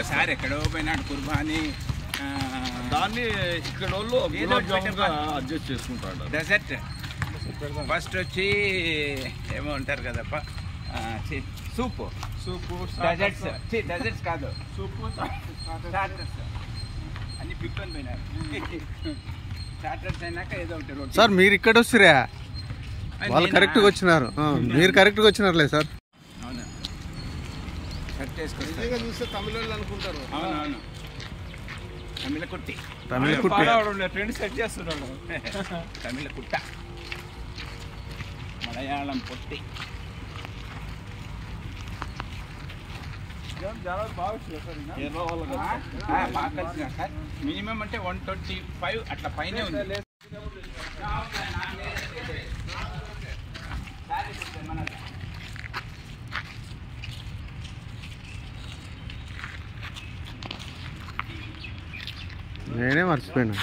Sir ఎక్కడో పోయినాడు కుర్బానీ దాన్ని ఇక్కడ వాళ్ళు అడ్జస్ట్ చేసుకుంటాడు. డెజర్ట్ ఫస్ట్ వచ్చి ఏమో ఉంటారు కదప్ప సూపు డెజర్ట్స్ డెజర్ట్స్ కాదు సూపు స్టార్టర్స్ అన్ని పిక్కొని పోయినారు. స్టార్టర్స్ అయినాక ఏదో ఒకటి. సార్ మీరు ఇక్కడ వస్తురా, వాళ్ళు కరెక్ట్గా వచ్చినారు, మీరు కరెక్ట్గా వచ్చినారులే సార్. అవునా కట్ చేసుకొని చూస్తే తమిళ వాళ్ళు అనుకుంటారు. అవునవును తమిళ కుట్టి ట్రెండ్ సెట్ చేస్తున్నాడు. తమిళ కుట్ట మలయాళం పొట్టి మినిమం అంటే 125 అట్లా పైనే ఉంది. నేనే మర్చిపోయినా.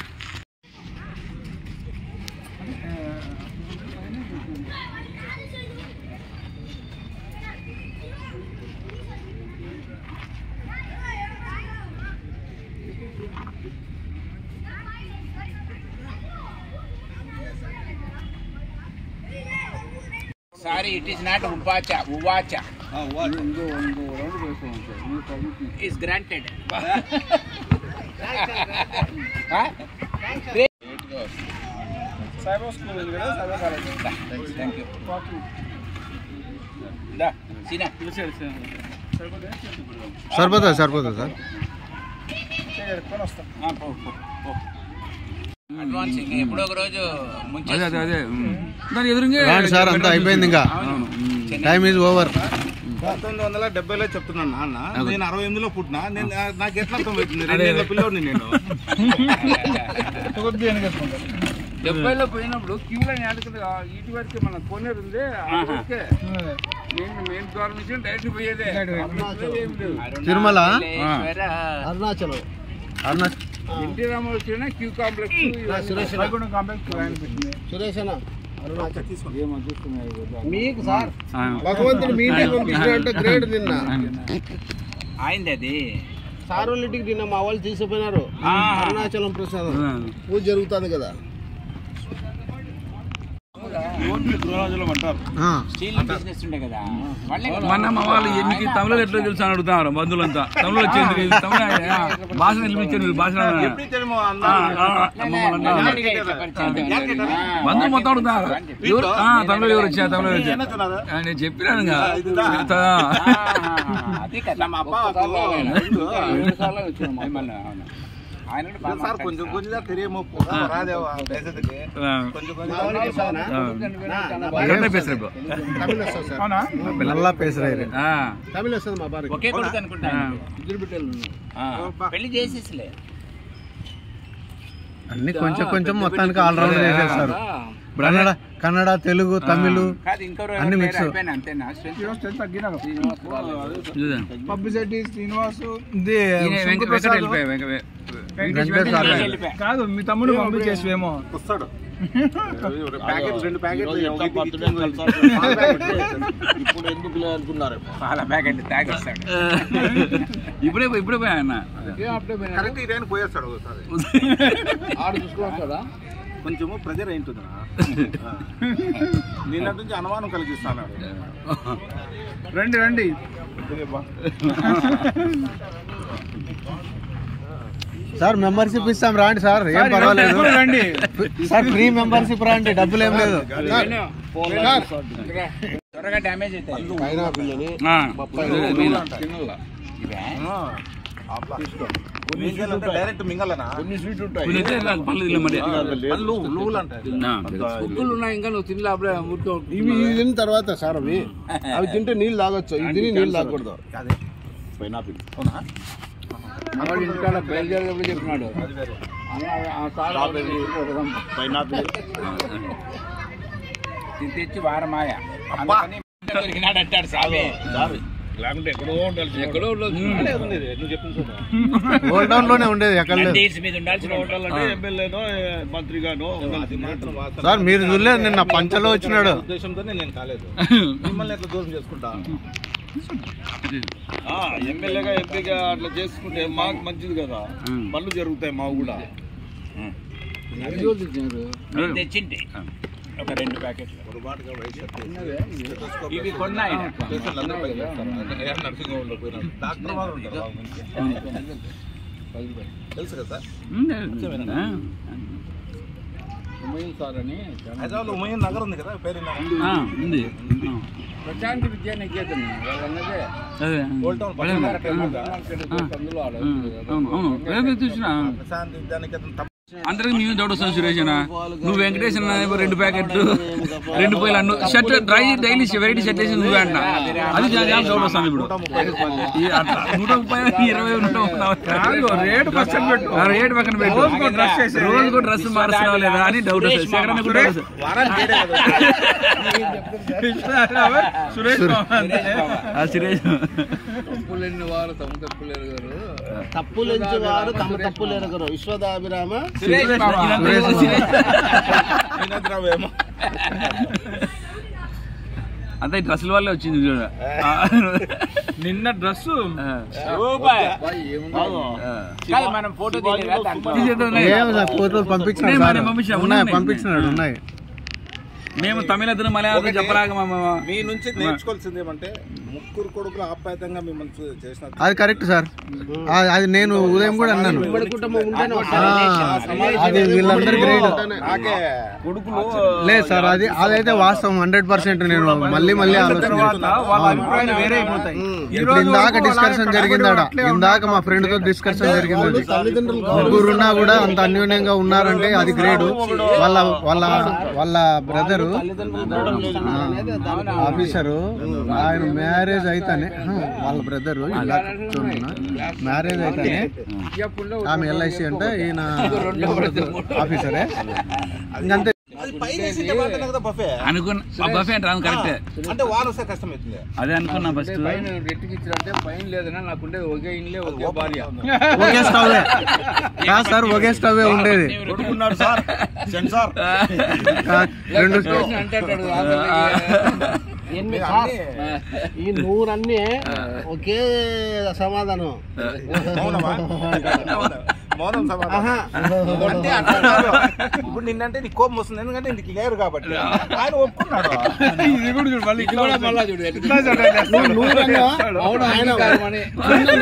Sorry, it is not Uvacha. Uvacha is granted. Cyber school ఉంది కదా, సైబర్ కాలేజ్. Thank you. దా సీనా సరిపోతుంది సరిపోతుంది సార్. అడ్వాన్స్ ఎప్పుడో ఒక రోజు రాండి సార్, అంతా అయిపోయింది, ఇంకా టైమ్ ఈజ్ ఓవర్. 1970లో చెప్తున్నాను నాన్న, నేను 68లో పుట్టినా, నేను నాకు ఎట్లా అర్థం అవుతుంది, 2 పిల్లవాడిని నేను. 70లో పోయినప్పుడు క్యూలో ఇటు వరకు మన కోనేరు ఉంది, మెయిన్ ద్వారం నుంచి డైరెక్ట్ పోయేదే. తిరుమల అరుణాచలం ఎన్టీ రామారావు వచ్చిన క్యూ కాంప్లెక్స్ మీకు సార్ భగవంతుడు మీటింగ్ పంపించారంటే గ్రేడ్. నిన్న అయింది అది సార్ వాళ్ళ ఇంటికి నిన్న మా వాళ్ళు తీసుకుపోయినారు. అరుణాచలం ప్రసాదం పూజ జరుగుతుంది కదా. స్టీల్ బిజినెస్ ఉండే కదా, మన మా వాళ్ళు ఎన్నికి తమిళ ఎట్లా తెలుసు అని అడుగుతున్నారు బంధువులంతా. తమిళ వచ్చేది తమిళ భాష నిలిపించారు, భాష బంధువులు మొత్తం అడుగుతున్నారు తమిళ ఎవరు వచ్చా తమిళ వచ్చా నేను చెప్పినాను. సార్ కొంచెం కొంచెం తెలియమో நல்லா பேசுறாரு. తమిళ వస్తుంది మా భార్య. ఒకే కొడుకు అనుకుంటా, పెళ్లి చేసేసిలే. అన్ని కొంచెం కొంచెం మొత్తానికి ఆల్రౌండ్ చేసేస్తారు. కన్నడ కన్నడ తెలుగు తమిళ్ అన్ని మిక్స్. పబ్బిశెట్టి శ్రీనివాసు కాదు, మీ తమ్ముడు పంపించేసేమో వస్తాడు. 2 ప్యాకెట్లు ఇప్పుడు ఎందుకు అనుకున్నారు, చాలా ప్యాకెట్ తాగేస్తాడు. ఇప్పుడే పోయా అన్న, కరెక్ట్ ఈ టైం పోయేస్తాడు. ఆడు చూసుకుని వస్తాడా, కొంచెము ప్రెజర్ అయింటుందా, నిన్న నుంచి అనుమానం కలిగిస్తాడు. రండి రండి సార్ మెంబర్షిప్ ఇస్తాం రాండి సార్, ఏం పర్వాలేదు రండి సార్, ఫ్రీ మెంబర్షిప్ రాండి, డబ్బులు ఏం లేదు. త్వరగా డ్యామేజ్ అవుతాయి. డైరెక్ట్ మింగలనా, కొన్ని స్వీట్ ఉంటాయి, ఉన్నాయి ఇంకా నువ్వు తినలే అప్పుడే. ఇవి తిన్న తర్వాత సార్ అవి తింటే నీళ్ళు తాగొచ్చు, ఇది నీళ్ళు తాగకూడదు. పైనాపిల్ ఇంటికాడ బయలుదేరేటప్పుడు చెప్పినాడు. పైనాపిల్ తెచ్చి వారమాయ దొరికినాడు అంటాడు. సావే లేకుంటే ఎక్కడో ఉండాల్సి ఎక్కడో ఉండొచ్చు. నువ్వు చెప్పింది ఓల్డ్ టౌన్ లోనే ఉండేది ఎక్కడ లేదు నందీస్ మీద ఉండాల్సిన ఉండాలంటే ఎమ్మెల్యేనో మంత్రిగానో సార్. మీరు చూడలేదు నిన్న పంచలో వచ్చినాడు. ఉద్దేశంతోనే నేను కాలేదు. మిమ్మల్ని ఎట్లా దూరం చేసుకుంటా? ఎమ్మెల్యేగా ఎంపీగా అట్లా చేసుకుంటే మాకు మంచిది కదా, పనులు జరుగుతాయి మాకు కూడా. తెచ్చింటే ఒక 2 ప్యాకెట్లు ఇవి కొన్నా ఆయన. నర్సింగ్ హోమ్లో పోయినా డాక్టర్ వాళ్ళు ఉంటారు తెలుసు కదా సార్. ఉమయన్ సార్ అని హైదరాబాద్ ఉమయన్ నగర్ ఉంది కదా, పేరు ఉంది. ప్రశాంతి విద్యా నికేతన్ వాళ్ళన్నదే అదే ఓల్డ్ టౌన్ అందులో ఆడ అవును చూసినా. ప్రశాంత్ విద్యానికేతన్ అందరికి మేము డౌట్ వస్తాను సురేష్ అన్న. నువ్వు వెంకటేష్ అన్న 2 ప్యాకెట్లు 2 పోయిలు shirt dry daily variety shirt వేసి నువ్వే అంట. అది చాలా డౌట్ వస్తాను ఇప్పుడు. 130 20 రేటు పక్కన పెట్టు. రోజుకో డ్రెస్ మారుస్తున్నావు లేదా అని డౌట్ వస్తుంది. సురేష్ తప్పులేని వారు తమ తప్పులేరు గారు, తప్పులెంచి వారు తమ తప్పులేరు గారు. విశ్వదాభిరామ అంతా ఈ డ్రెస్సుల వల్లే వచ్చింది చూడ. నిన్న డ్రెస్ మనం ఫోటో ఫోటోలు పంపించినాడు. ఉన్నాయి. మేము తమిళ మలయాళం చెప్పలాగా మీ నుంచి నేర్చుకోవాల్సింది ఏమంటే ముగ్గురు కొడుకులు ఆప్యాయంగా మిమ్మల్ని చేసిన అది కరెక్ట్ సార్. అది నేను ఉదయం కూడా అన్నాను. అది వీళ్ళందరూ గ్రేట్. లేదు సార్, అదైతే వాస్తవం 100%. నేను మళ్ళీ ఇప్పుడు ఇందాక డిస్కషన్ జరిగిందాడ. ఇందాక మా ఫ్రెండ్ తో డిస్కషన్ జరిగింది. ముగ్గురున్నా కూడా అంత అన్యోన్యంగా ఉన్నారంటే అది గ్రేట్. వాళ్ళ బ్రదరు ఆఫీసరు ఆయన మ్యారేజ్ అయితేనే వాళ్ళ బ్రదరు మ్యారేజ్ అయితేనే ఆమె LIC అంటే ఈయన ఆఫీసరే. ఇంకంతే అనుకున్నా బఫే అంటే కరెక్టే. అంటే వారు వస్తే కష్టం అవుతుంది. అదే అనుకున్నా ఫస్ట్. పైన రెట్టికిచ్చారంటే పైన లేదన్నా నాకుండే ఒకే ఇండ్లే ఒకే భార్య. ఒకే స్టవ్ కాదు సార్, ఒకే స్టవ్ ఉండేది. సార్ సెన్సార్ 2 అంటాడు ఈ నూరన్నీ ఒకే సమాధానం. మౌనం సమాధానం అంటే అంటారు. ఇప్పుడు నిన్నంటే నీకు కోపం వస్తుంది, ఎందుకంటే నీకు లేరు కాబట్టి. ఆయన ఒప్పుకున్నాడు.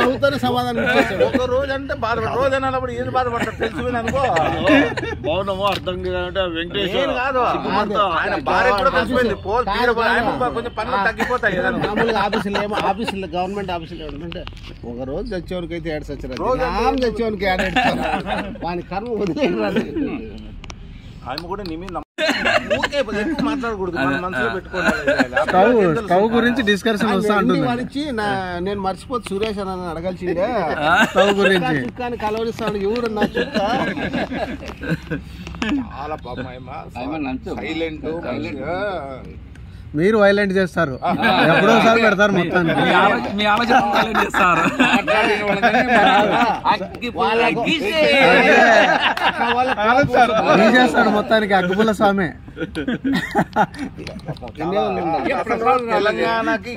నవ్వుతానే సమాధానం. ఒక రోజు అంటే బాధపడు, రోజు అన్నప్పుడు ఏది బాధపడతాడు తెలుసు అనుకో. మౌనము అర్థం వెంకటేష్ కాదు, ఆయన భార్య కూడా కలిసిపోయింది. కొంచెం పనులు తగ్గిపోతాయి కదా. మామూలుగా ఆఫీసులో గవర్నమెంట్ ఆఫీసులో ఏంటంటే ఒక రోజు చచ్చేవానికి అయితే ఏడు సచ్చారు, చచ్చేవానికి ఏడాడు వాని కర్మ వదిలేదు. ఆయన కూడా నీ మీద మాట్లాడకూడదు, మన మనసులో పెట్టుకోవాలి. స్టవ్ గురించి డిస్కషన్ వస్తా ఉంటుంది. నేను మర్చిపోతే సురేష్ అని అడగాల్సిందే. స్టవ్ గురించి చుక్కాని కలవరిస్తాడు ఎవరు నా చుక్క. చాలా పాపం సైలెంట్. మీరు వైలెంట్ చేస్తారు, ఎప్పుడోసారి పెడతారు మొత్తానికి. మీ ఆలోచన చేస్తారు. చేస్తాడు మొత్తానికి అగ్గుపుల్ల స్వామి. తెలంగాణకి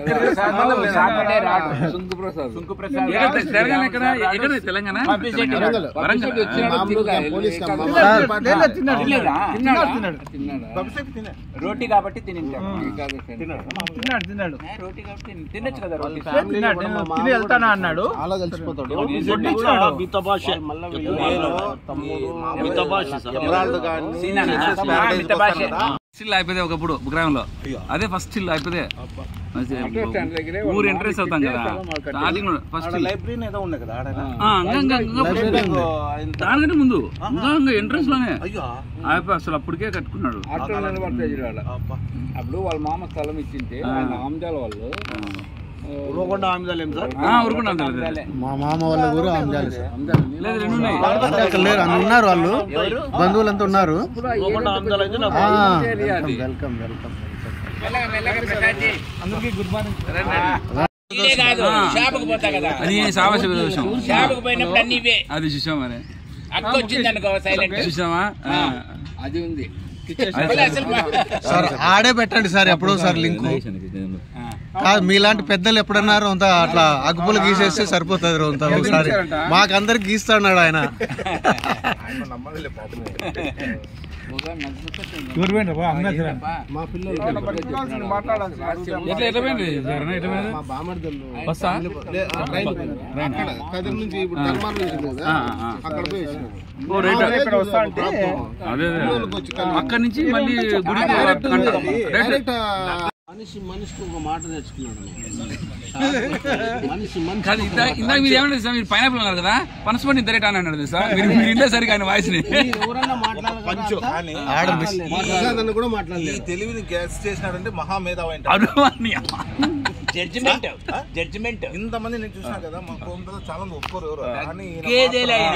తెలంగాణ రోటీ కాబట్టి తిన్నాడు. రోటీ కాబట్టి తినొచ్చు కదా. రోటీ వెళ్తానా అన్నాడు, అలా కలిసిపోతాడు. స్టిల్ అయిపోతే ఒకప్పుడు గ్రామంలో అదే ఫస్ట్ స్టిల్ అయిపోతే ఊరు ఎంట్రెన్స్ అవుతాం కదా. స్టార్టింగ్ ఫస్ట్ లైబ్రరీ ఏదో ఉండే కదా దానికంటే ముందు ఇంకా ఎంట్రెన్స్ లోనే అయిపోయి అసలు అప్పటికే కట్టుకున్నాడు. అప్పుడు వాళ్ళ మామ స్థలం ఇచ్చింటే ఆయన ఆమ్దాల వాళ్ళు మా మామ వాళ్ళ ఊరు ఆమ్జాలి. లేదు 2 ఉన్నాయి. లేరు అని ఉన్నారు, వాళ్ళు బంధువులంతా ఉన్నారు. వెల్కమ్ అందరికీ గుడ్ మార్నింగ్. ఇదే కాదు షాపుకు పోతా కదా, అది సావాస దోషం. షాపుకు పోయినప్పుడు అన్ని ఇవే. అది చూసాం మరి, అక్క వచ్చింది అనుకో సైలెంట్ చూసామా? అది ఉంది. సార్ ఆడే పెట్టండి సార్ ఎప్పుడో సార్ లింక్ కాదు. మీలాంటి పెద్దలు ఎప్పుడన్నారు అంత అట్లా అగ్గుపులు గీసేస్తే సరిపోతుంది అంత ఒకసారి. మాకందరికి గీస్తాడు ఆయన. మా పిల్లలు మా బామర్దలు అక్కడ కదిరి నుంచి ఇప్పుడు ధర్మారం నుంచి కదా అక్కడ పోయి అక్కడి నుంచి మళ్ళీ డైరెక్ట్ మనిషి మనిషికి ఒక మాట నేర్చుకున్నాడు. మనిషి మనిషి ఇందాక మీరు ఏమన్నా సార్, మీరు పైనాపిల్ అన్నారు కదా, పనసపండి ఇంతరేట్ అని అన్నాడు సార్. మీరు ఇంటే సరిగా ఆయన వాయిస్ ని ఎవరన్నా మాట్లాడాలి కూడా మాట్లాడలేదు. తెలివిని గ్యాస్ చేసినాడంటే మహామేధావి. జడ్జిమెంట్ ఇంతమంది నేను చూసినా కదా, మా కోంబలో చాలా ఒప్పుకోరు ఎవరు కానీ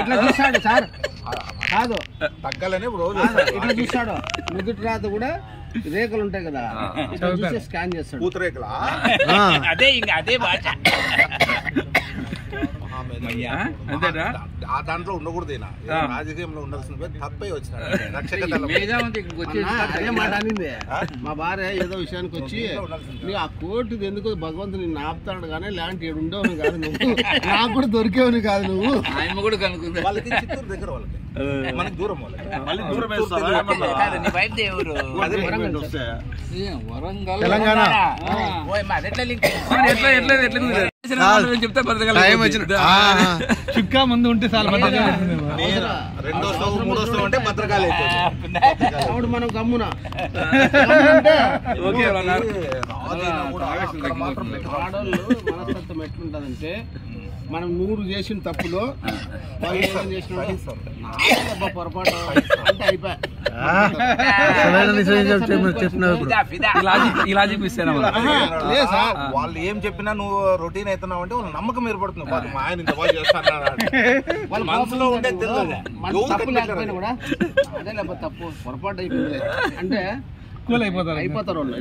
ఇట్లా చూస్తాడు సార్, కాదు తగ్గాలనే రోజు ఇట్లా చూస్తాడు. నుదుటి రాత కూడా రేఖలు ఉంటాయి కదా, ఇట్లా చూసి స్కాన్ చేస్తాడు. పూతరేఖలా అదే ఇంకా అదే భాష. ఆ దాంట్లో ఉండకూడదు. రాజకీయంలో ఉండాల్సిన తప్పే వచ్చినాడు. అదే మాట అనింది మా భార్య. ఏదో విషయానికి వచ్చి నీ ఆ కోర్టు ఎందుకు భగవంతుని నిన్ను ఆపుతాడు కానీ లాంటి ఏడు ఉండేవని కాదు నువ్వు, నాకు కూడా దొరికేవని కాదు నువ్వు. ఆయన కూడా కనుక్కుంది. వాళ్ళకి చిత్తూరు దగ్గర, వాళ్ళకి మనకి దూరం. వాళ్ళకి వరంగల్ తెలంగాణ చెప్తే చుక్కా ముందు ఉంటే చాలా రెండో స్టవ్ మూడో స్టవ్ అంటే భద్రకాళి అప్పుడు మనం గమ్మున ఆడోళ్ళు మనస్తత్వం ఎట్లుంటదంటే, మనం 100 చేసిన తప్పులో పొరపాటు అంటే అయిపోయా. వాళ్ళు ఏం చెప్పినా నువ్వు రొటీన్ అవుతున్నావు అంటే వాళ్ళు నమ్మకం ఏర్పడుతుంది. వాళ్ళు మా ఆయన ఇంత బాగా చేస్తారన్నారు, వాళ్ళ మనసులో ఉంటే తప్పు లేకపోయినా కూడా అదే లేకపోతే తప్పు పొరపాటు అయిపోయింది అంటే అయిపోతారు వాళ్ళు.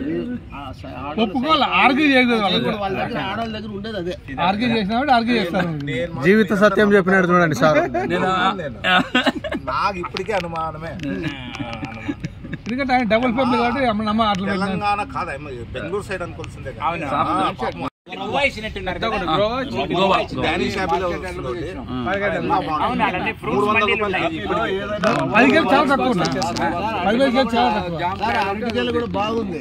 వాళ్ళ దగ్గర ఆడవాళ్ళ దగ్గర ఉండేది అదే. జీవిత సత్యం చెప్పినాడు చూడండి సార్. నాకు ఇప్పటికే అనుమానమే. ఎందుకంటే ఆయన డబుల్ ఫ్యామిలీ కాబట్టి తెలంగాణ కాదు, బెంగళూరు సైడ్ అనుకోవాల్సిందే. అరటికాయలు కూడా బాగుంది.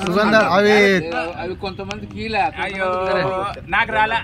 సుగంధాలు అవి కొంతమంది నాకు రాలా.